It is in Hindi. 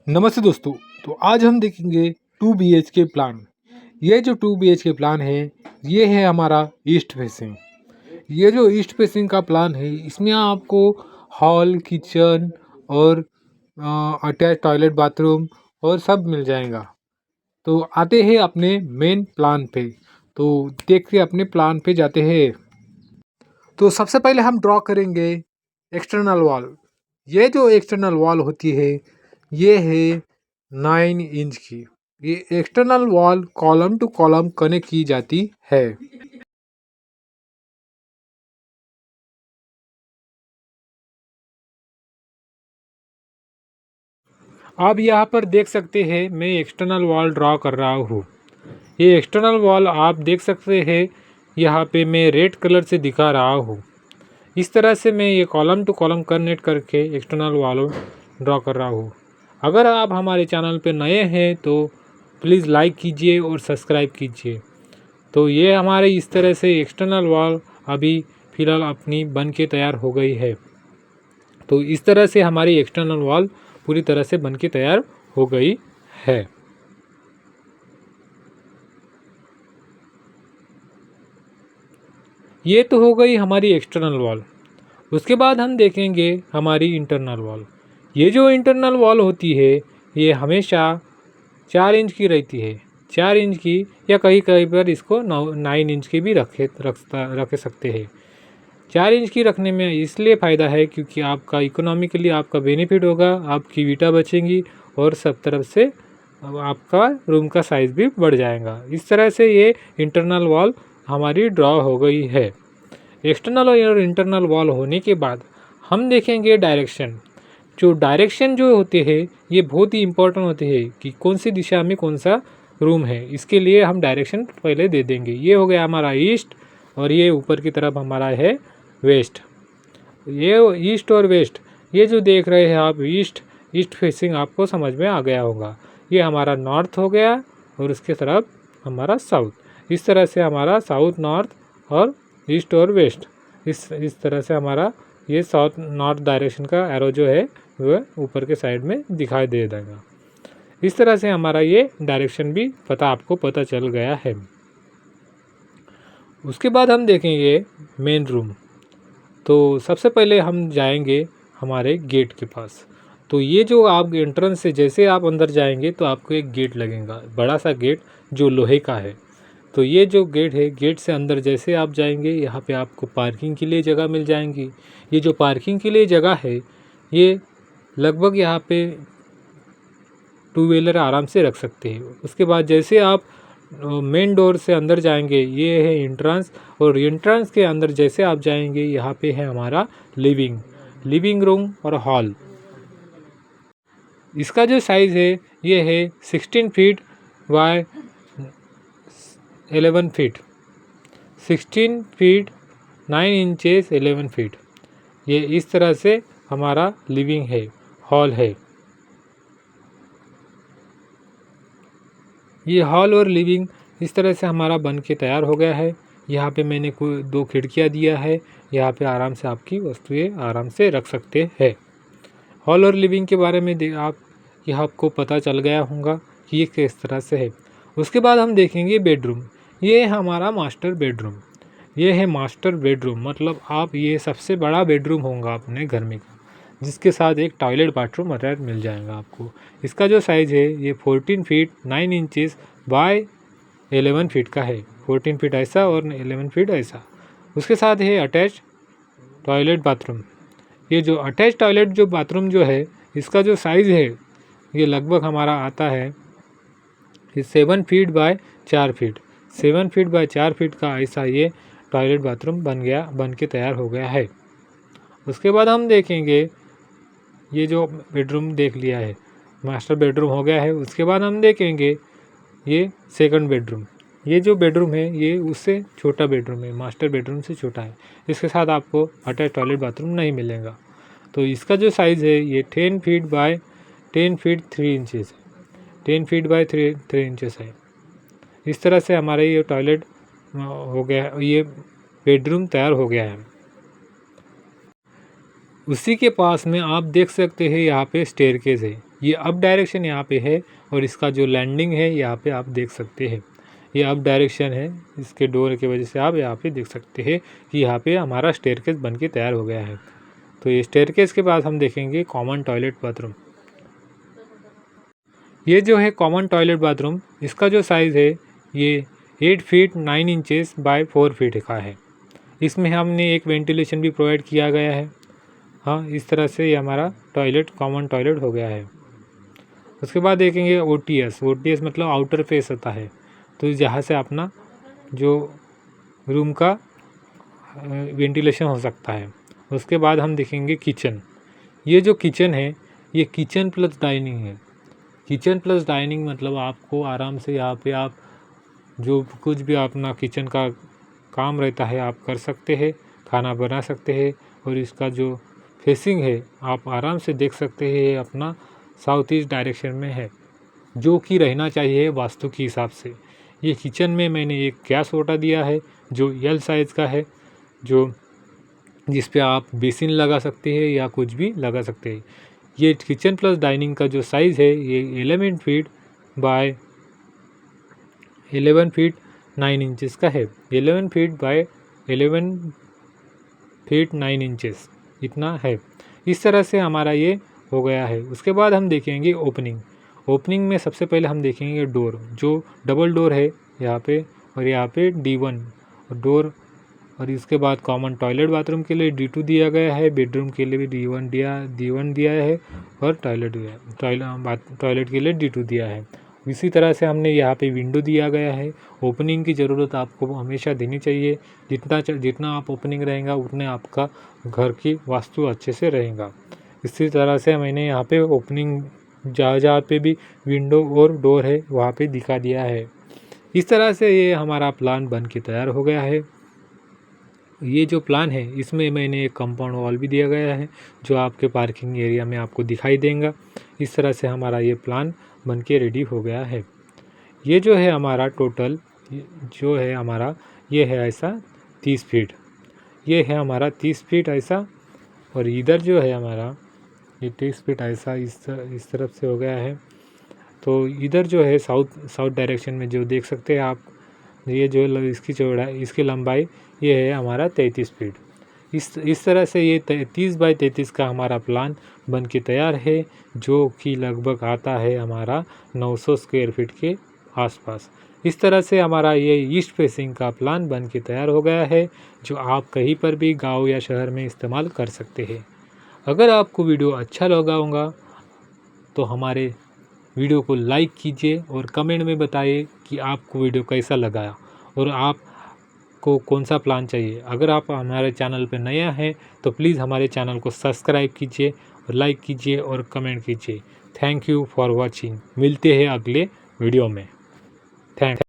नमस्ते दोस्तों। तो आज हम देखेंगे 2 BHK प्लान। ये जो 2 BHK प्लान है ये है हमारा ईस्ट फेसिंग। ये जो ईस्ट फेसिंग का प्लान है इसमें आपको हॉल, किचन और अटैच टॉयलेट, बाथरूम और सब मिल जाएगा। तो आते हैं अपने मेन प्लान पे। तो देखते अपने प्लान पे जाते हैं। तो सबसे पहले हम ड्रॉ करेंगे एक्सटर्नल वॉल। ये जो एक्सटर्नल वॉल होती है ये है 9 इंच की। ये external wall column two column connect की जाती है। आप यहाँ पर देख सकते हैं मैं एक्सटर्नल वॉल ड्रॉ कर रहा हूँ। ये एक्सटर्नल वॉल आप देख सकते हैं यहाँ पे मैं रेड कलर से दिखा रहा हूँ। इस तरह से मैं ये कॉलम टू कॉलम कनेक्ट करके एक्सटर्नल वॉल ड्रॉ कर रहा हूँ। अगर आप हमारे चैनल पे नए हैं तो प्लीज़ लाइक कीजिए और सब्सक्राइब कीजिए। तो ये हमारे इस तरह से एक्सटर्नल वॉल अभी फ़िलहाल अपनी बन के तैयार हो गई है। तो इस तरह से हमारी एक्सटर्नल वॉल पूरी तरह से बन के तैयार हो गई है। ये तो हो गई हमारी एक्सटर्नल वॉल। उसके बाद हम देखेंगे हमारी इंटरनल वॉल। ये जो इंटरनल वॉल होती है ये हमेशा 4 इंच की रहती है। 4 इंच की या कहीं कहीं पर इसको 9 इंच की भी रख सकते हैं। 4 इंच की रखने में इसलिए फ़ायदा है क्योंकि आपका इकोनॉमिकली आपका बेनिफिट होगा, आपकी वीटा बचेंगी और सब तरफ से आपका रूम का साइज़ भी बढ़ जाएगा। इस तरह से ये इंटरनल वॉल हमारी ड्रॉ हो गई है। एक्सटर्नल और इंटरनल वॉल होने के बाद हम देखेंगे डायरेक्शन। जो डायरेक्शन जो होते हैं ये बहुत ही इम्पोर्टेंट होते हैं कि कौन सी दिशा में कौन सा रूम है। इसके लिए हम डायरेक्शन पहले दे देंगे। ये हो गया हमारा ईस्ट और ये ऊपर की तरफ हमारा है वेस्ट। ये ईस्ट और वेस्ट ये जो देख रहे हैं आप ईस्ट फेसिंग आपको समझ में आ गया होगा। ये हमारा नॉर्थ हो गया और उसके तरफ हमारा साउथ। इस तरह से हमारा साउथ, नॉर्थ और ईस्ट और वेस्ट इस तरह से हमारा ये साउथ नॉर्थ डायरेक्शन का एरो जो है वह ऊपर के साइड में दिखाई दे देगा। इस तरह से हमारा ये डायरेक्शन भी आपको पता चल गया है। उसके बाद हम देखेंगे मेन रूम। तो सबसे पहले हम जाएंगे हमारे गेट के पास। तो ये जो आप एंट्रेंस से जैसे आप अंदर जाएंगे तो आपको एक गेट लगेगा, बड़ा सा गेट जो लोहे का है। तो ये जो गेट है, गेट से अंदर जैसे आप जाएंगे यहाँ पे आपको पार्किंग के लिए जगह मिल जाएंगी। ये जो पार्किंग के लिए जगह है ये लगभग यहाँ पे 2 व्हीलर आराम से रख सकते हैं। उसके बाद जैसे आप मेन डोर से अंदर जाएंगे ये है एंट्रेंस, और एंट्रेंस के अंदर जैसे आप जाएंगे यहाँ पे है हमारा लिविंग रूम और हॉल। इसका जो साइज़ है ये है 16 feet by 11 feet. 16 feet 9 inches 11 feet. ये इस तरह से हमारा लिविंग है, हॉल है। ये हॉल और लिविंग इस तरह से हमारा बन के तैयार हो गया है। यहाँ पे मैंने कोई 2 खिड़कियाँ दिया है। यहाँ पे आराम से आपकी वस्तुएं आराम से रख सकते हैं। हॉल और लिविंग के बारे में यह आपको पता चल गया होगा कि ये किस तरह से है। उसके बाद हम देखेंगे बेडरूम। ये है हमारा मास्टर बेडरूम। ये है मास्टर बेडरूम मतलब आप ये सबसे बड़ा बेडरूम होगा अपने घर में, जिसके साथ एक टॉयलेट बाथरूम अटैच मिल जाएगा आपको। इसका जो साइज़ है ये 14 फीट 9 इंचेस बाय 11 फीट का है। 14 फीट ऐसा और 11 फीट ऐसा। उसके साथ है अटैच टॉयलेट बाथरूम। ये जो अटैच टॉयलेट जो बाथरूम जो है इसका जो साइज़ है ये लगभग हमारा आता है 7 feet by 4 feet. 7 feet by 4 feet का ऐसा ये टॉयलेट बाथरूम बन के तैयार हो गया है। उसके बाद हम देखेंगे ये जो बेडरूम देख लिया है, मास्टर बेडरूम हो गया है। उसके बाद हम देखेंगे ये सेकंड बेडरूम। ये जो बेडरूम है ये उससे छोटा बेडरूम है, मास्टर बेडरूम से छोटा है। इसके साथ आपको अटैच टॉयलेट बाथरूम नहीं मिलेगा। तो इसका जो साइज़ है ये 10 फीट बाय 10 फीट 3 इंचेस है। 10 फीट बाय 3 इंचेस है। इस तरह से हमारा ये टॉयलेट हो गया, ये बेडरूम तैयार हो गया है। उसी के पास में आप देख सकते हैं यहाँ पे स्टेयरकेस है। ये अप डायरेक्शन यहाँ पे है और इसका जो लैंडिंग है यहाँ पे आप देख सकते हैं, ये अप डायरेक्शन है। इसके डोर की वजह से आप यहाँ पे देख सकते हैं कि यहाँ पे हमारा स्टेयरकेस बन के तैयार हो गया है। तो ये स्टेयरकेस के बाद हम देखेंगे कॉमन टॉयलेट बाथरूम। ये जो है कॉमन टॉयलेट बाथरूम, इसका जो साइज़ है ये 8 फीट 9 इंचेस बाय 4 फीट का है। इसमें हमने एक वेंटिलेशन भी प्रोवाइड किया गया है। हाँ, इस तरह से ये हमारा टॉयलेट कॉमन टॉयलेट हो गया है। उसके बाद देखेंगे OTS मतलब आउटर फेस होता है, तो जहाँ से अपना जो रूम का वेंटिलेशन हो सकता है। उसके बाद हम देखेंगे किचन। ये जो किचन है ये किचन प्लस डाइनिंग है। किचन प्लस डाइनिंग मतलब आपको आराम से यहाँ पे आप जो कुछ भी अपना किचन का काम रहता है आप कर सकते हैं, खाना बना सकते हैं। और इसका जो फेसिंग है आप आराम से देख सकते हैं, ये अपना साउथ ईस्ट डायरेक्शन में है, जो कि रहना चाहिए वास्तु के हिसाब से। ये किचन में मैंने एक गैस ओटा दिया है जो L साइज़ का है, जो जिस पे आप बेसिन लगा सकते हैं या कुछ भी लगा सकते हैं। ये किचन प्लस डाइनिंग का जो साइज़ है ये 11 फीट बाय 11 फीट 9 इंचेस का है। 11 फीट बाय 11 फीट 9 इंचेस इतना है। इस तरह से हमारा ये हो गया है। उसके बाद हम देखेंगे ओपनिंग में सबसे पहले हम देखेंगे डोर, जो डबल डोर है यहाँ पे, और यहाँ पे D1 डोर। और इसके बाद कॉमन टॉयलेट बाथरूम के लिए D2 दिया गया है, बेडरूम के लिए भी D1 दिया है, और टॉयलेट के लिए D2 दिया है। इसी तरह से हमने यहाँ पे विंडो दिया गया है। ओपनिंग की ज़रूरत आपको हमेशा देनी चाहिए। जितना आप ओपनिंग रहेगा उतने आपका घर की वास्तु अच्छे से रहेगा। इसी तरह से मैंने यहाँ पे ओपनिंग जहाँ पे भी विंडो और डोर है वहाँ पे दिखा दिया है। इस तरह से ये हमारा प्लान बन के तैयार हो गया है। ये जो प्लान है इसमें मैंने एक कंपाउंड वॉल भी दिया गया है जो आपके पार्किंग एरिया में आपको दिखाई देगा। इस तरह से हमारा ये प्लान बन के रेडी हो गया है। ये जो है हमारा टोटल जो है हमारा ये है ऐसा 30 फीट, ये है हमारा 30 फीट ऐसा। और इधर जो है हमारा ये 30 फीट ऐसा इस तरफ से हो गया है। तो इधर जो है साउथ डायरेक्शन में जो देख सकते हैं आप, ये जो इसकी चौड़ाई इसकी लंबाई ये है हमारा 33 फीट। इस तरह से ये 30 बाय 33 का हमारा प्लान बन के तैयार है, जो कि लगभग आता है हमारा 900 स्क्वायर फीट के आसपास। इस तरह से हमारा ये ईस्ट फेसिंग का प्लान बन के तैयार हो गया है, जो आप कहीं पर भी गांव या शहर में इस्तेमाल कर सकते हैं। अगर आपको वीडियो अच्छा लगा होगा तो हमारे वीडियो को लाइक कीजिए और कमेंट में बताइए कि आपको वीडियो कैसा लगा और आपको कौन सा प्लान चाहिए। अगर आप हमारे चैनल पर नया हैं तो प्लीज़ हमारे चैनल को सब्सक्राइब कीजिए और लाइक कीजिए और कमेंट कीजिए। Thank you for watching. मिलते हैं अगले वीडियो में। थैंक